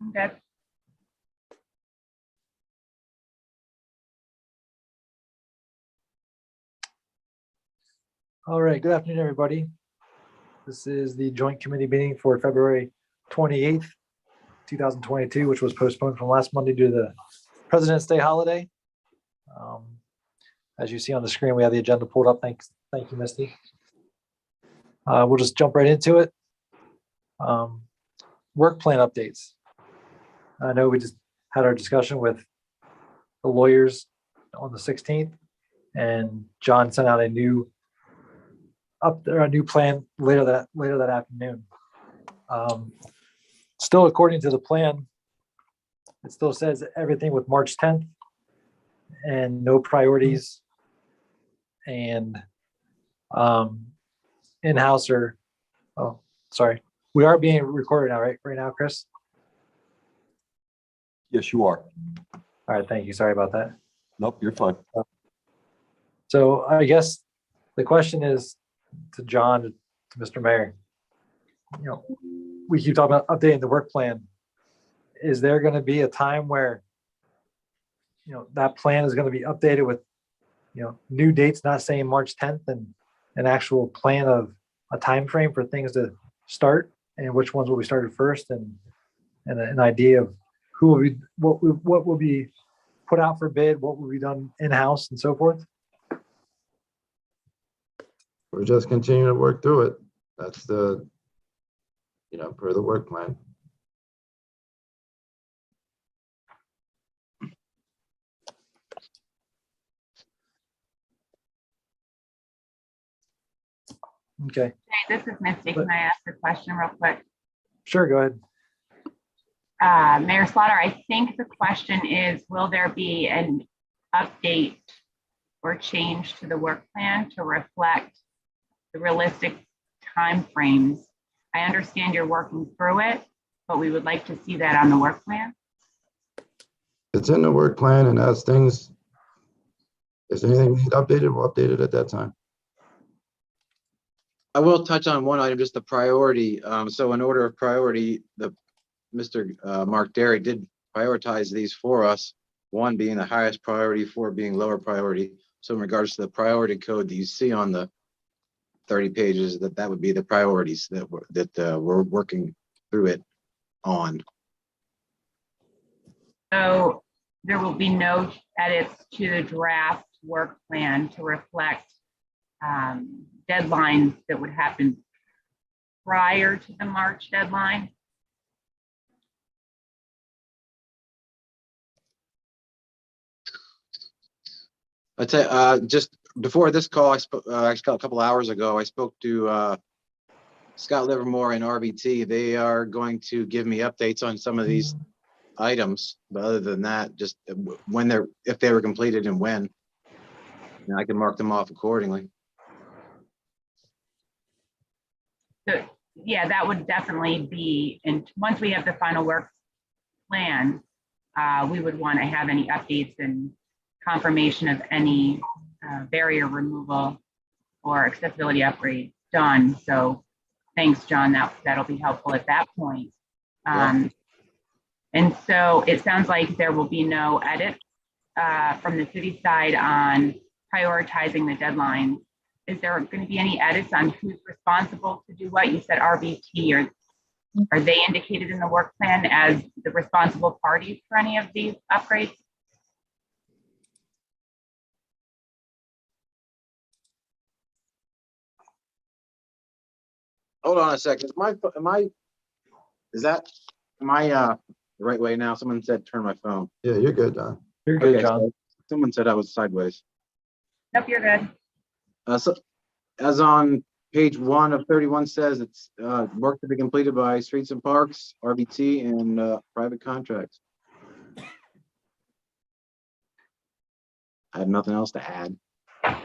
Okay. All right, good afternoon, everybody. This is the joint committee meeting for February 28th, 2022, which was postponed from last Monday due to the President's Day holiday. As you see on the screen, we have the agenda pulled up. Thank you, Misty. We'll just jump right into it. Work plan updates. I know we just had our discussion with the lawyers on the 16th, and John sent out a new plan later that afternoon. Still, according to the plan, it still says everything with March 10th and no priorities and in-house or, oh, sorry. We are being recorded now, right now, Chris? Yes, you are. All right, thank you. Sorry about that. Nope, you're fine. So I guess the question is to John, to Mr. Mayor, we keep talking about updating the work plan. Is there going to be a time where, that plan is going to be updated with, new dates, not saying March 10th, and an actual plan of a time frame for things to start and which ones will be started first, and an idea of who will be, what will be put out for bid, what will be done in-house, and so forth? We're just continuing to work through it. That's the, per the work plan. Okay, Hey, this is Misty. Can I ask a question real quick? sure, go ahead. Mayor Slaughter, I think the question is, will there be an update or change to the work plan to reflect the realistic timeframes? I understand you're working through it, but we would like to see that on the work plan. It's in the work plan, and as things, if anything needs updated, we'll update it at that time. I will touch on one item, just the priority. So in order of priority, Mr. Mark Derry did prioritize these for us, one being the highest priority, four being lower priority. So in regards to the priority code that you see on the 30 pages, that would be the priorities that we're working through it on. So there will be no edits to the draft work plan to reflect deadlines that would happen prior to the March deadline. I'd say just before this call, I spoke actually a couple hours ago. I spoke to Scott Livermore and RBT. They are going to give me updates on some of these items, but other than that, just if they were completed and when, I can mark them off accordingly. So yeah, that would definitely be, and once we have the final work plan, we would want to have any updates and confirmation of any barrier removal or accessibility upgrade done. So thanks, John, that'll be helpful at that point. And so it sounds like there will be no edits from the city side on prioritizing the deadline. Is there going to be any edits on who's responsible to do what? You said RBT, or are they indicated in the work plan as the responsible parties for any of these upgrades? Hold on a second. Am I the right way now? Someone said turn my phone. Yeah, you're good, Don. You're good, Okay, John. so someone said I was sideways. Nope, you're good. So as on page 1 of 31 says, it's work to be completed by Streets and Parks, RBT, and private contracts. I have nothing else to add.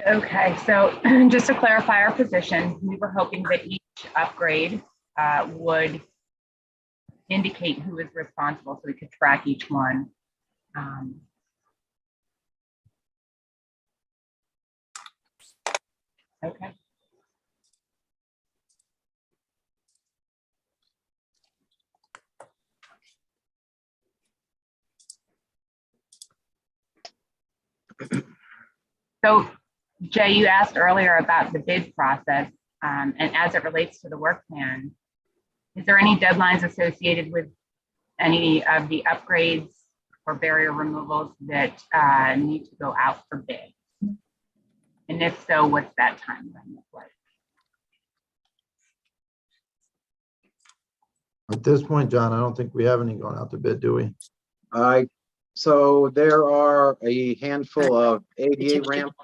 Okay, so just to clarify our position, we were hoping that each upgrade would indicate who is responsible so we could track each one. Okay. So Jay, you asked earlier about the bid process, and as it relates to the work plan, is there any deadlines associated with any of the upgrades or barrier removals that need to go out for bid? And if so, what's that timeline look like? At this point, John, I don't think we have any going out to bid, do we? So there are a handful of ADA ramps.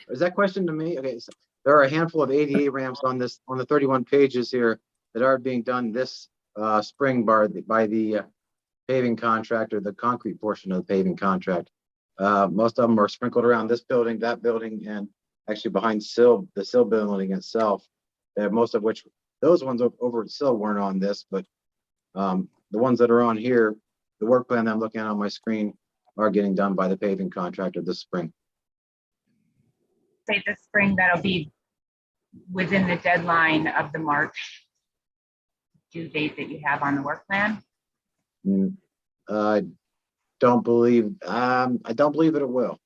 Is that question to me? Okay, so there are a handful of ADA ramps on the 31 pages here that are being done this spring by the paving contractor, the concrete portion of the paving contract. Most of them are sprinkled around this building, that building, and actually behind the Sill building itself. Most of which, those ones over at Sill weren't on this, but the ones that are on here, the work plan that I'm looking at on my screen are getting done by the paving contractor this spring. Say this spring, that'll be within the deadline of the March due date that you have on the work plan? I don't believe it will,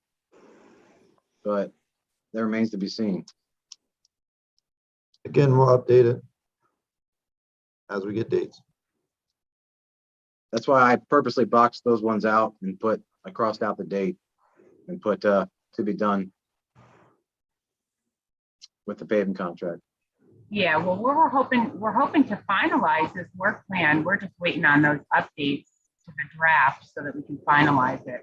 but that remains to be seen. Again, we'll update it as we get dates. That's why I purposely boxed those ones out and I crossed out the date and put to be done with the paving contract. Yeah, well, we're hoping to finalize this work plan. We're just waiting on those updates to the draft so that we can finalize it.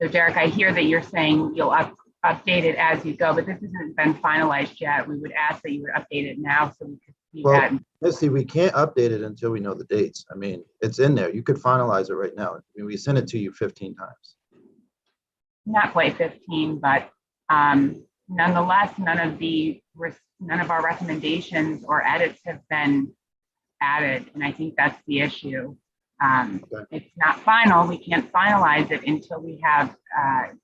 So Derek, I hear that you're saying you'll update it as you go, but this hasn't been finalized yet. We would ask that you would update it now so we could see that. Well, Missy, we can't update it until we know the dates. I mean, it's in there. You could finalize it right now. I mean, we sent it to you 15 times. Not quite 15, but nonetheless, none of our recommendations or edits have been added, and I think that's the issue. Okay. It's not final. We can't finalize it until we have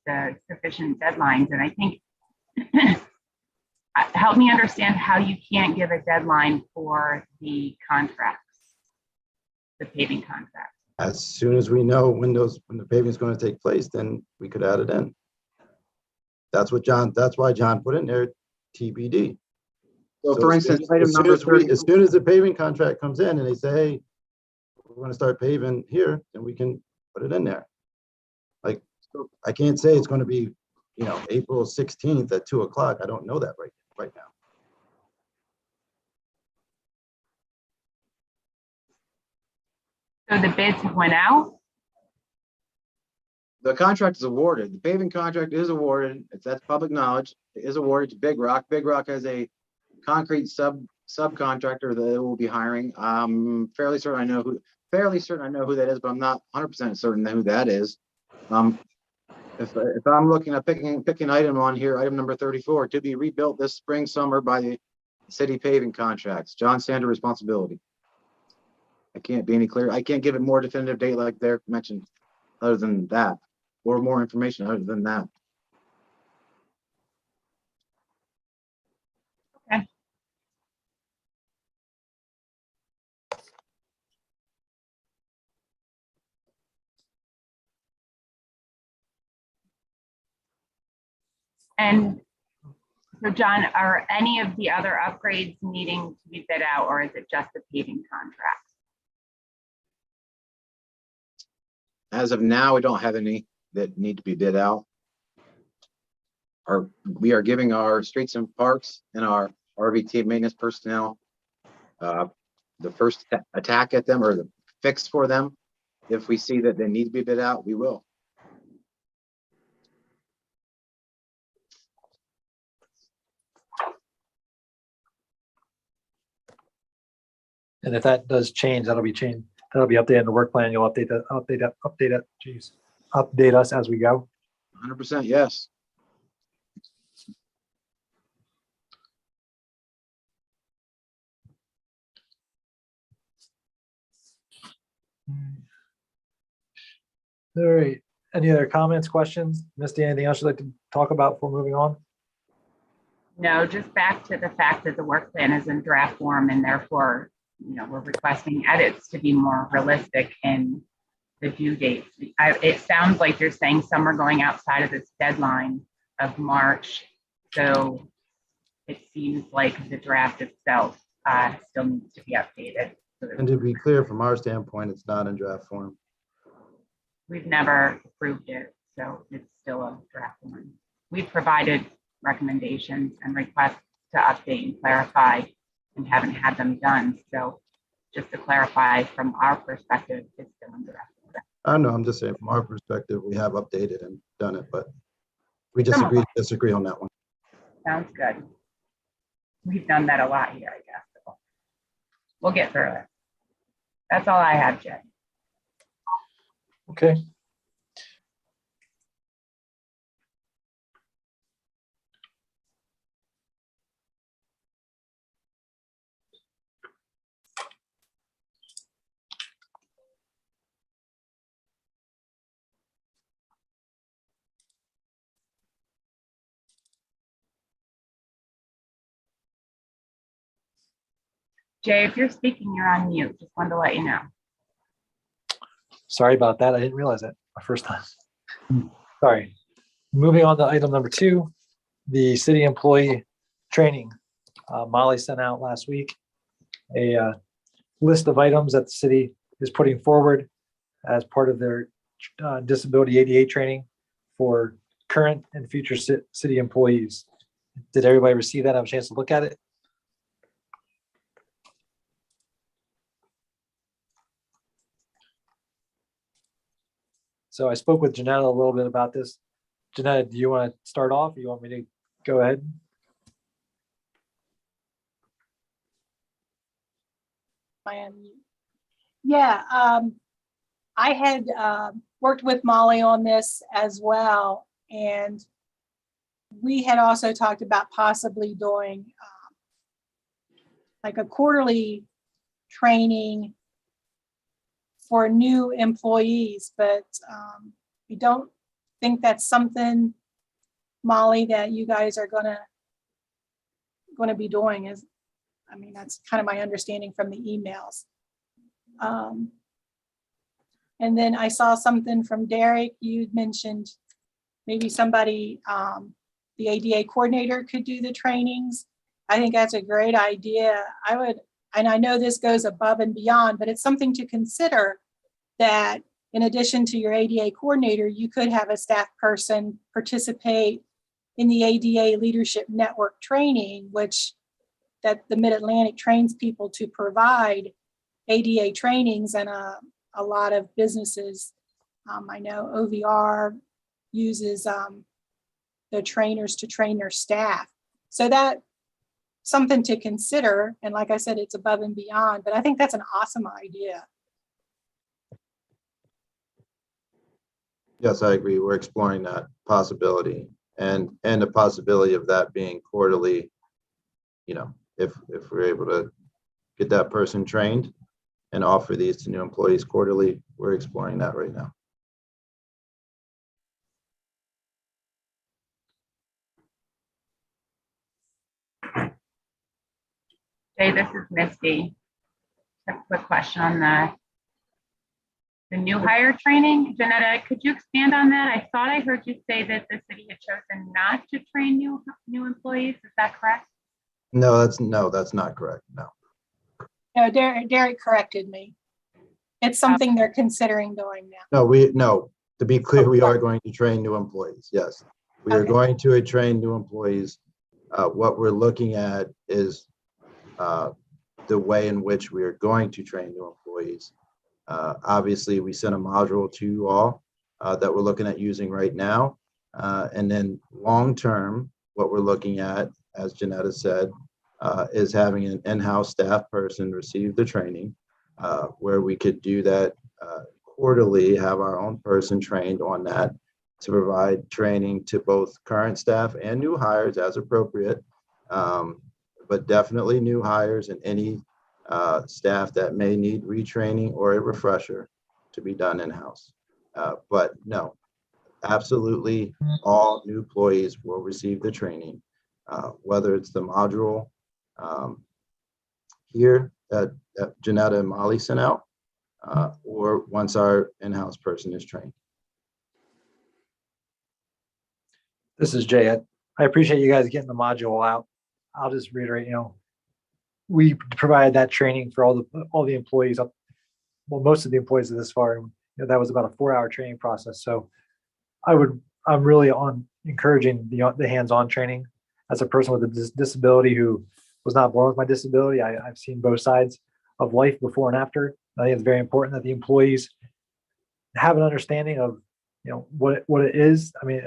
the sufficient deadlines. And I think help me understand how you can't give a deadline for the contracts, the paving contracts. As soon as we know when the paving is going to take place, then we could add it in. That's why John put in there TBD. So for instance, item number 30. As soon as the paving contract comes in and they say, hey, we're going to start paving here, then we can put it in there. Like, I can't say it's going to be, April 16th at 2 o'clock. I don't know that right now. So the bids went out? The contract is awarded. The paving contract is awarded. That's public knowledge. It is awarded to Big Rock. Big Rock has a concrete subcontractor that it will be hiring. I'm fairly certain I know who that is, but I'm not 100% certain who that is. If I'm looking at picking item on here, item number 34, to be rebuilt this spring, summer by the city paving contracts. John Sander responsibility. I can't be any clearer. I can't give it more definitive date like they're mentioned other than that, or more information other than that. Okay. And so John, are any of the other upgrades needing to be bid out, or is it just the paving contract? As of now, we don't have any that need to be bid out. We are giving our streets and parks and our RVT maintenance personnel the first attack at them, or the fix for them. If we see that they need to be bid out, we will. And if that does change, that'll be changed. That'll be updated in the work plan. You'll update us as we go. 100% yes. All right. Any other comments, questions? Misty, anything else you'd like to talk about before moving on? No, just back to the fact that the work plan is in draft form, and therefore, we're requesting edits to be more realistic in the due dates. It sounds like you're saying some are going outside of this deadline of March. So it seems like the draft itself still needs to be updated. So that And to be clear, from our standpoint, it's not in draft form. we've never approved it, so it's still a draft one. We've provided recommendations and requests to update and clarify and haven't had them done. So just to clarify from our perspective, it's still in draft. I know, I'm just saying, from our perspective, we have updated and done it, but we Some of disagree on that one. Sounds good. We've done that a lot here, I guess. So we'll get through it. That's all I have, Jay. Okay. Jay, if you're speaking, you're on mute. Just wanted to let you know. Sorry about that. I didn't realize that my first time. Sorry. Moving on to item number 2, the city employee training. Molly sent out last week a list of items that the city is putting forward as part of their disability ADA training for current and future city employees. Did everybody receive that? Have a chance to look at it? So I spoke with Janetta a little bit about this. Janetta, do you want to start off or you want me to go ahead? Yeah, I had worked with Molly on this as well, and we had also talked about possibly doing like a quarterly training for new employees, but we don't think that's something, Molly, that you guys are gonna be doing. Is, I mean, that's kind of my understanding from the emails. And then I saw something from Derek. You mentioned maybe somebody, the ADA coordinator could do the trainings. I think that's a great idea. I would, and I know this goes above and beyond, but it's something to consider that in addition to your ADA coordinator, you could have a staff person participate in the ADA Leadership Network training, which that the Mid-Atlantic trains people to provide ADA trainings, and a lot of businesses, I know OVR uses the trainers to train their staff. So that something to consider. And like I said, it's above and beyond, but I think that's an awesome idea. Yes, I agree. We're exploring that possibility and the possibility of that being quarterly, you know, if we're able to get that person trained and offer these to new employees quarterly, we're exploring that right now. Jay, this is Misty. A quick question on the new hire training. Janetta, could you expand on that? I thought I heard you say that the city had chosen not to train new employees. Is that correct? No, that's not correct. No. No, Derek corrected me. It's something they're considering doing now. No, to be clear, we are going to train new employees. Yes, we are Okay. going to train new employees. What we're looking at is the way in which we are going to train new employees. Obviously, we sent a module to you all that we're looking at using right now. And then long-term, what we're looking at, as Janetta said, is having an in-house staff person receive the training where we could do that quarterly, have our own person trained on that to provide training to both current staff and new hires as appropriate, but definitely new hires and any staff that may need retraining or a refresher to be done in-house. But no, absolutely all new employees will receive the training, whether it's the module here that Janetta and Molly sent out, or once our in-house person is trained. This is Jay. I appreciate you guys getting the module out. I'll just reiterate, we provided that training for all the employees up, well, most of the employees this far. That was about a 4-hour training process. So I'm really encouraging the hands-on training. As a person with a disability who was not born with my disability, I've seen both sides of life before and after. I think it's very important that the employees have an understanding of, what it is. I mean,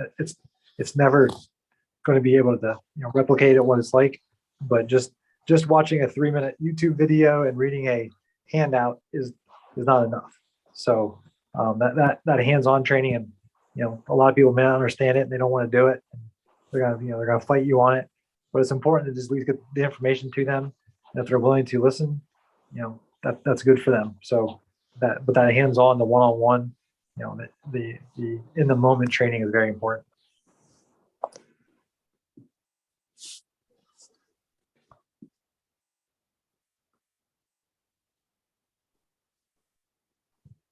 it's never going to be able to, replicate it what it's like, but just watching a 3-minute YouTube video and reading a handout is not enough. So that hands-on training, and a lot of people may not understand it and they don't want to do it. They're gonna fight you on it, but it's important to just at least get the information to them. And if they're willing to listen, that's good for them. So that hands-on, the one-on-one, the in the moment training is very important.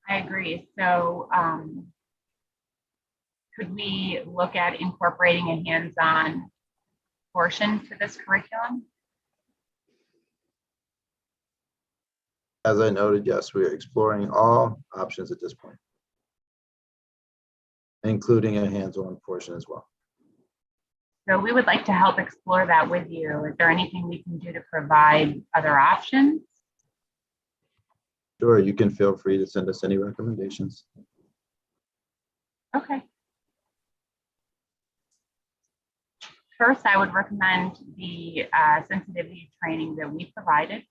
I agree. So could we look at incorporating a hands-on portion to this curriculum? As I noted, yes, we are exploring all options at this point, including a hands-on portion as well. So we would like to help explore that with you. Is there anything we can do to provide other options? Sure, you can feel free to send us any recommendations. Okay. First, I would recommend the sensitivity training that we provided.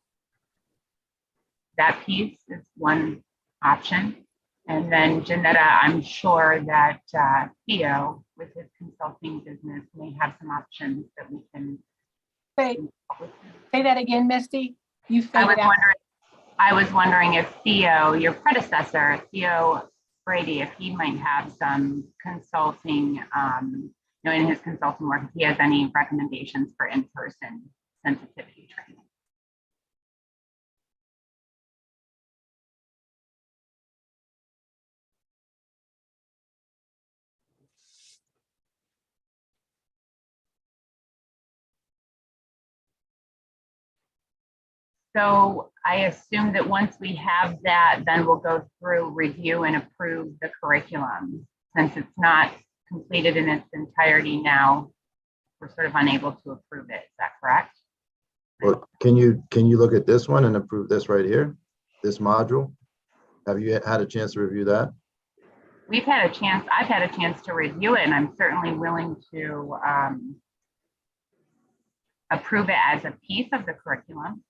That piece is one option. And then Janetta, I'm sure that Theo, with his consulting business, may have some options that we can. Say that again, Misty. You faded out. I was wondering if Theo, your predecessor, Theo Brady, if he might have some consulting, in his consulting work, if he has any recommendations for in-person sensitivity training. So I assume that once we have that, then we'll go through, review, and approve the curriculum. Since it's not completed in its entirety now, we're sort of unable to approve it. Is that correct? Well, can you look at this one and approve this right here, this module? Have you had a chance to review that? I've had a chance to review it, and I'm certainly willing to approve it as a piece of the curriculum.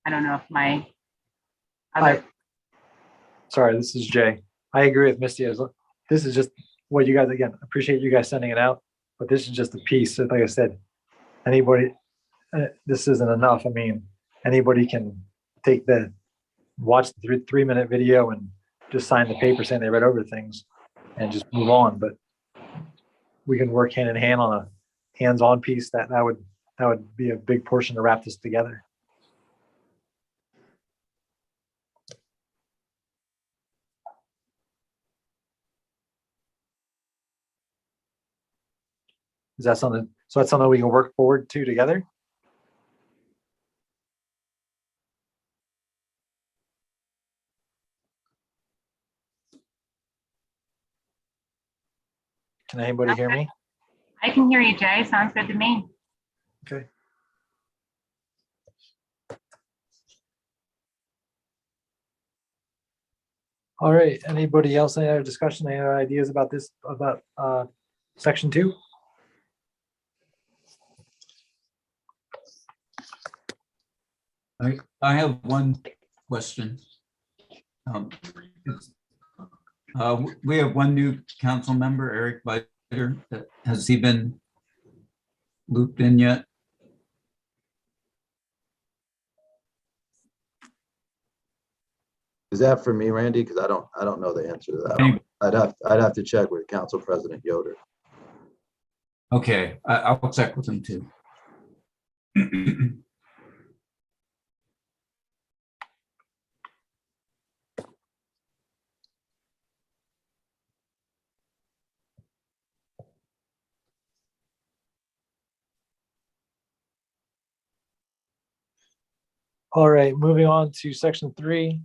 I don't know if my other. Sorry, this is Jay. I agree with Misty. This is just what you guys, again, appreciate you guys sending it out, but this is just a piece. Like I said, anybody, this isn't enough. I mean, anybody can watch the 3-minute video and just sign the paper saying they read over things and just move on. But we can work hand in hand on a hands-on piece that would be a big portion to wrap this together. Is that something? So that's something we can work forward to together. Can anybody hear me? I can hear you, Jay. Sounds good to me. Okay. All right. Anybody else? Any other discussion? Any other ideas about this? About section 2? I have one question. We have one new council member, Eric Biter. Has he been looped in yet? Is that for me, Randy? Because I don't know the answer to that. Maybe. I'd have to check with Council President Yoder. Okay, I'll check with him too. All right, moving on to section 3,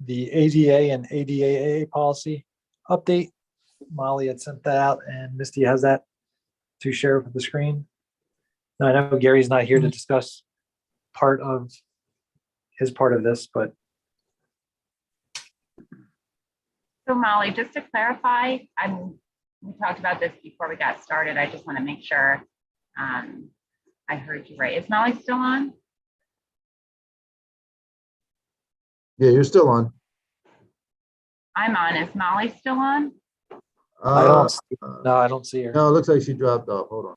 the ADA and ADAA policy update. Molly had sent that out and Misty has that to share with the screen. Now, I know Gary's not here to discuss his part of this, but So Molly, just to clarify, we talked about this before we got started. I just want to make sure I heard you right. Is Molly still on? Yeah, you're still on. I'm on. Is Molly still on? I don't, no, I don't see her. No, it looks like she dropped off. Hold on.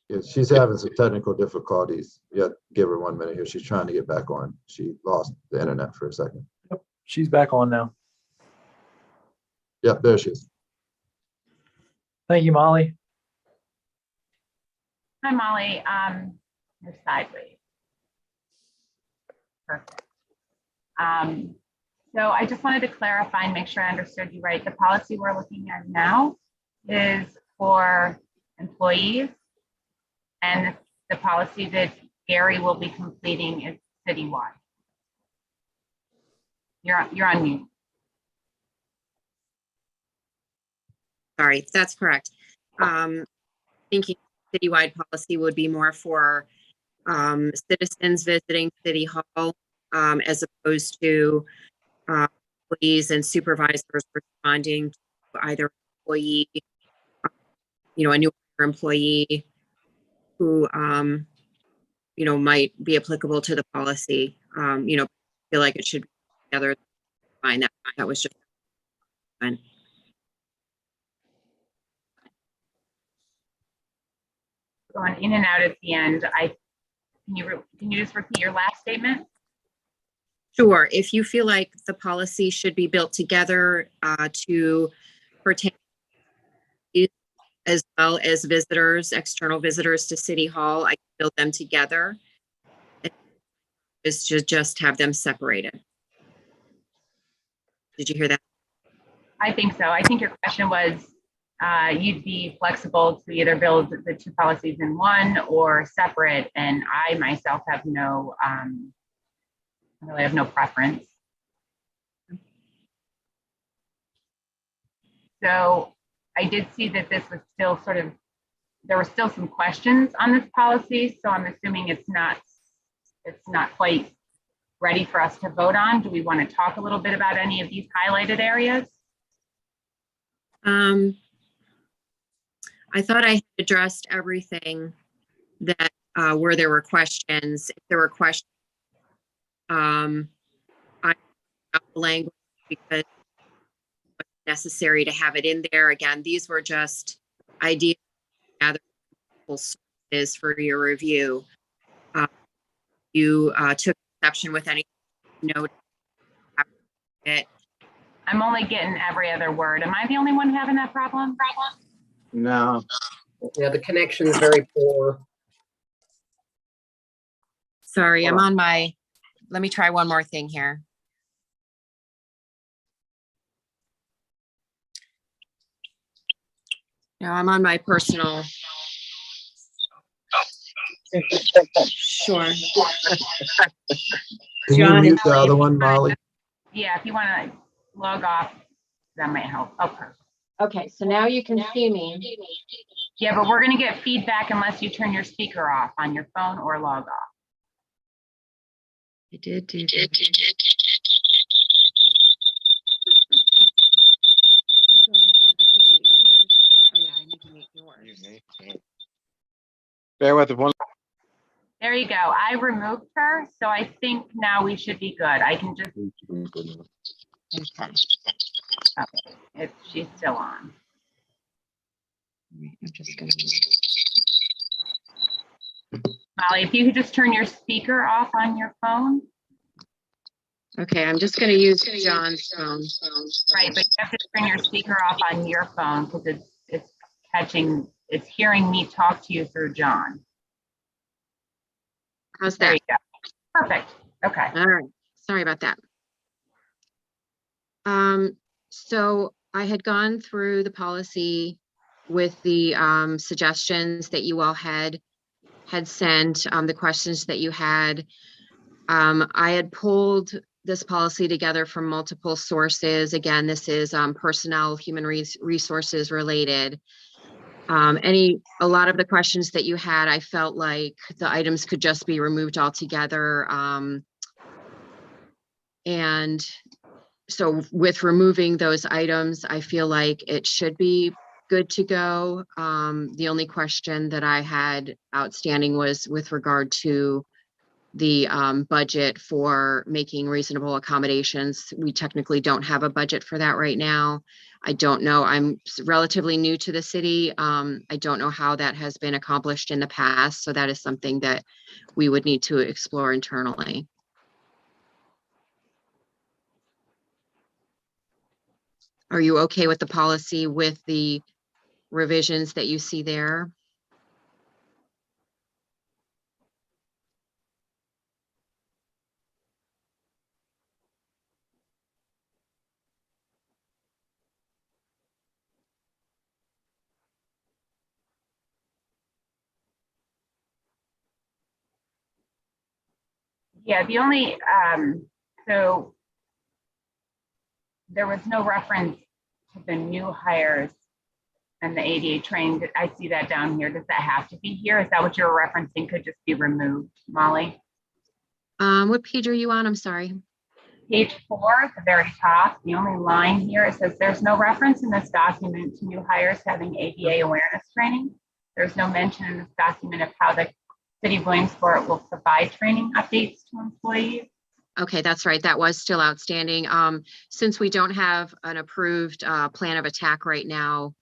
Yeah, she's having some technical difficulties. Yeah, give her 1 minute here. She's trying to get back on. She lost the internet for a second. She's back on now. Yep, there she is. Thank you, Molly. Hi, Molly. You're sideways. Perfect. So I just wanted to clarify and make sure I understood you right. The policy we're looking at now is for employees, and the policy that Gary will be completing is citywide. You're on mute. Sorry, that's correct. Thinking citywide policy would be more for citizens visiting City Hall as opposed to employees and supervisors responding to either employee, a new employee who, might be applicable to the policy. Feel like it should be together. Fine, that was just fine. Going in and out at the end. Can you just repeat your last statement? Sure. If you feel like the policy should be built together to pertain as well as visitors, external visitors to City Hall, I can build them together. Is to just have them separated. Did you hear that? I think so. I think your question was you'd be flexible to either build the two policies in one or separate. And I myself have I really have no preference. So I did see that this was still there were still some questions on this policy. So I'm assuming it's not quite ready for us to vote on. Do we want to talk a little bit about any of these highlighted areas? I thought I had addressed everything that where there were questions. If there were questions, I got the language because it was necessary to have it in there. Again, these were just ideas, other sources for your review. You took exception with any note. I'm only getting every other word. Am I the only one having that problem? No, Yeah, the connection is very poor. Sorry, I'm on my, let me try one more thing here. Now I'm on my personal. Sure. Can you John, mute the other one, Molly? Yeah, if you want to log off, that might help. Oh, perfect. Okay, so now you can see me. Yeah, but we're going to get feedback unless you turn your speaker off on your phone or log off. I did do. Bear with it one. There you go. I removed her, so I think now we should be good. I can just, if she's still on. I'm just gonna. Molly, if you could just turn your speaker off on your phone. Okay, I'm just gonna use John's phone. Right, but you have to turn your speaker off on your phone because it's catching, it's hearing me talk to you through John. How's There that? you go. Perfect. Okay. All right, sorry about that. So I had gone through the policy with the suggestions that you all had sent, the questions that you had. I had pulled this policy together from multiple sources. Again, this is personnel, human resources related. A lot of the questions that you had, I felt like the items could just be removed altogether. And so with removing those items, I feel like it should be good to go. The only question that I had outstanding was with regard to the budget for making reasonable accommodations. We technically don't have a budget for that right now. I don't know. I'm relatively new to the city. I don't know how that has been accomplished in the past. So that is something that we would need to explore internally. Are you okay with the policy with the revisions that you see there? Yeah, the only, so there was no reference to the new hires and the ADA training. I see that down here. Does that have to be here? Is that what you're referencing? Could just be removed, Molly? What page are you on? I'm sorry. Page 4 at the very top, the only line here, it says there's no reference in this document to new hires having ADA awareness training. There's no mention in this document of how the City of Williamsport will provide training updates to employees. Okay, that's right. That was still outstanding. Since we don't have an approved plan of attack right now,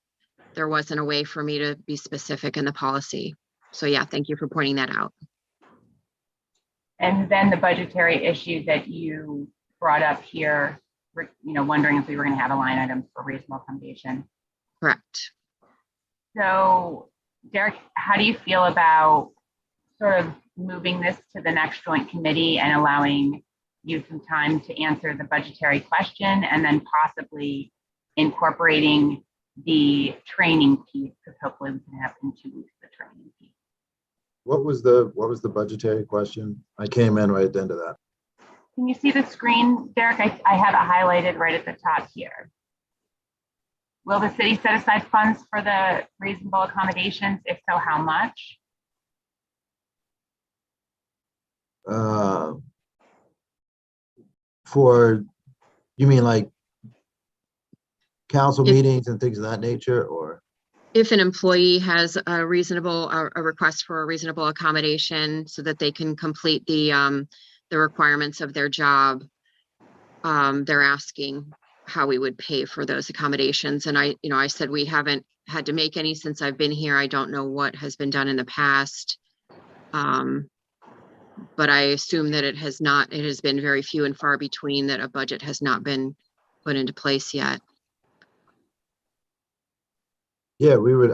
there wasn't a way for me to be specific in the policy. So yeah, thank you for pointing that out. And then the budgetary issue that you brought up here, wondering if we were going to have a line item for reasonable accommodation. Correct. So Derek, how do you feel about sort of moving this to the next joint committee and allowing you some time to answer the budgetary question and then possibly incorporating the training piece, because hopefully we can have in 2 weeks the training piece. What was the budgetary question? I came in right at the end of that. Can you see the screen, Derek? I have it highlighted right at the top here. Will the city set aside funds for the reasonable accommodations? If so, how much? You mean like council If- meetings and things of that nature, or? If an employee has a request for a reasonable accommodation so that they can complete the requirements of their job, they're asking how we would pay for those accommodations. And I said we haven't had to make any since I've been here. I don't know what has been done in the past. But I assume that it has been very few and far between that a budget has not been put into place yet. Yeah, we would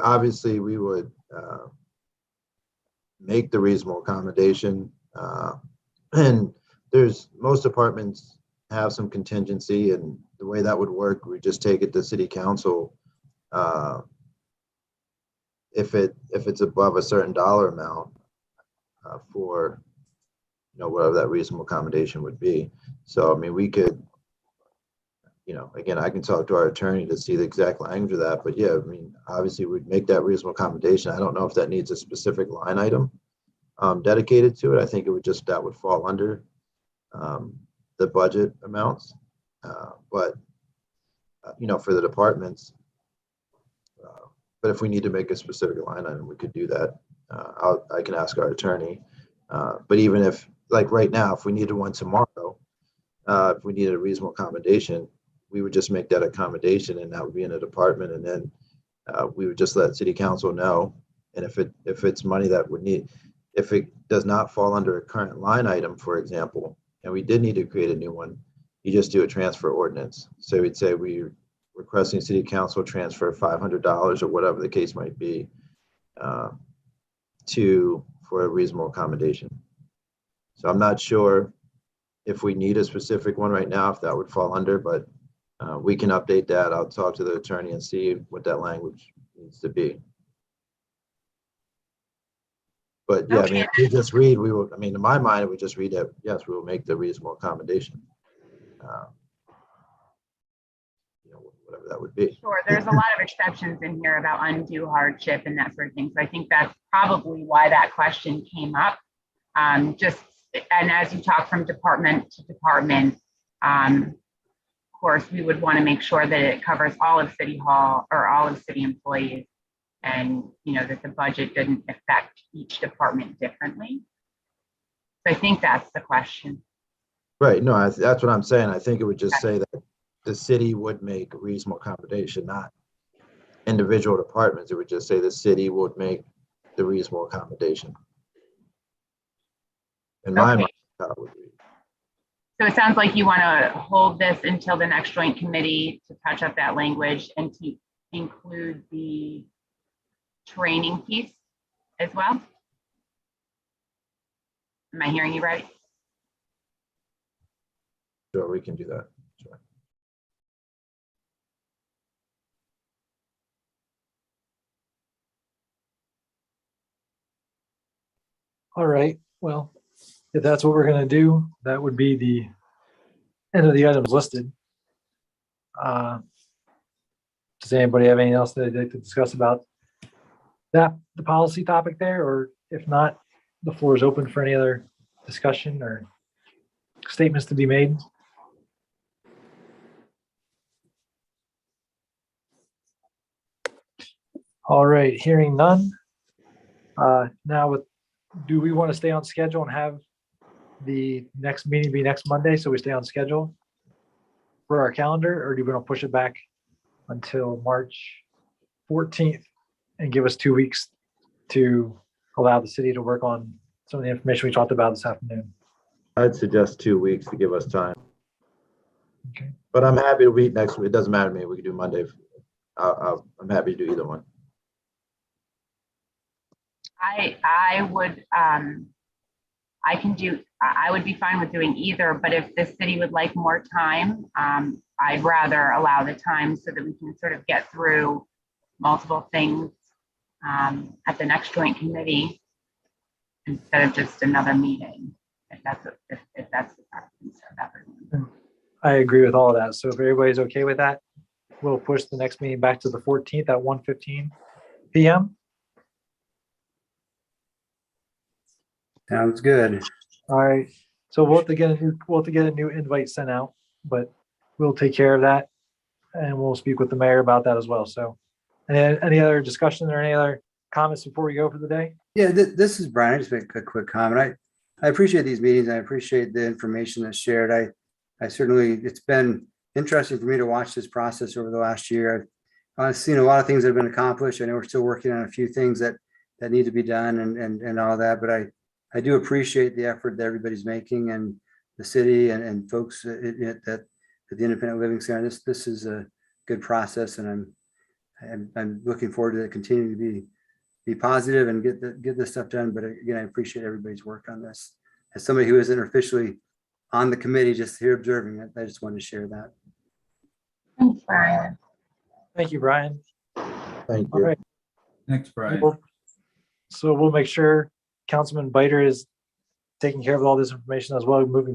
make the reasonable accommodation. And most departments have some contingency, and the way that would work, we just take it to city council. If it's above a certain dollar amount for, whatever that reasonable accommodation would be. So, I mean, we could, again, I can talk to our attorney to see the exact language of that, but yeah, I mean, obviously we'd make that reasonable accommodation. I don't know if that needs a specific line item dedicated to it. I think that would fall under the budget amounts. But for the departments, But if we need to make a specific line item, we could do that. I can ask our attorney. But even if, like right now, if we needed one tomorrow, if we needed a reasonable accommodation, we would just make that accommodation and that would be in a department, and then we would just let city council know. And if it's money that would need, if it does not fall under a current line item, for example, and we did need to create a new one, you just do a transfer ordinance. So we'd say we requesting city council transfer $500 or whatever the case might be for a reasonable accommodation. So I'm not sure if we need a specific one right now, if that would fall under, but we can update that. I'll talk to the attorney and see what that language needs to be. But yeah, I mean, if we just read, we will, I mean, in my mind, it would just read that, yes, we will make the reasonable accommodation. Whatever that would be. Sure, there's a lot of exceptions in here about undue hardship and that sort of thing. So I think that's probably why that question came up. And as you talk from department to department, of course, we would want to make sure that it covers all of City Hall or all of city employees, and that the budget didn't affect each department differently. So I think that's the question. Right. No, that's what I'm saying. I think it would just say that the city would make a reasonable accommodation, not individual departments. It would just say the city would make the reasonable accommodation. In my mind, that would be. So it sounds like you want to hold this until the next joint committee to touch up that language and to include the training piece as well. Am I hearing you right? Sure, we can do that. Sure. All right, well, if that's what we're gonna do, that would be the end of the items listed. Does anybody have anything else that they'd like to discuss about the policy topic there? Or if not, the floor is open for any other discussion or statements to be made. All right, hearing none. Now do we want to stay on schedule and have the next meeting be next Monday, so we stay on schedule for our calendar, or do we want to push it back until March 14th and give us 2 weeks to allow the city to work on some of the information we talked about this afternoon? I'd suggest 2 weeks to give us time. Okay. But I'm happy to meet next week. It doesn't matter to me. We can do Monday. I'm happy to do either one. I would be fine with doing either, but if the city would like more time, I'd rather allow the time so that we can sort of get through multiple things at the next joint committee instead of just another meeting, if that's the preference of everyone. I agree with all of that. So if everybody's okay with that, we'll push the next meeting back to the 14th at 1:15 p.m. Sounds good. All right, so we'll have to get a new invite sent out, but we'll take care of that. And we'll speak with the mayor about that as well. So any other discussion or any other comments before we go for the day? Yeah, this is Brian. I just make a quick comment. I appreciate these meetings. I appreciate the information that's shared. I certainly, it's been interesting for me to watch this process over the last year. I've seen a lot of things that have been accomplished. I know we're still working on a few things that need to be done and all that, but I do appreciate the effort that everybody's making, and the city and folks at the Independent Living Center. This is a good process, and I'm looking forward to it continuing to be positive and get this stuff done. But again, I appreciate everybody's work on this. As somebody who isn't officially on the committee, just here observing it, I just wanted to share that. Thanks, Brian. Thank you, Brian. Thank All you. right. Thanks, Brian. So we'll make sure Councilman Biter is taking care of all this information as well moving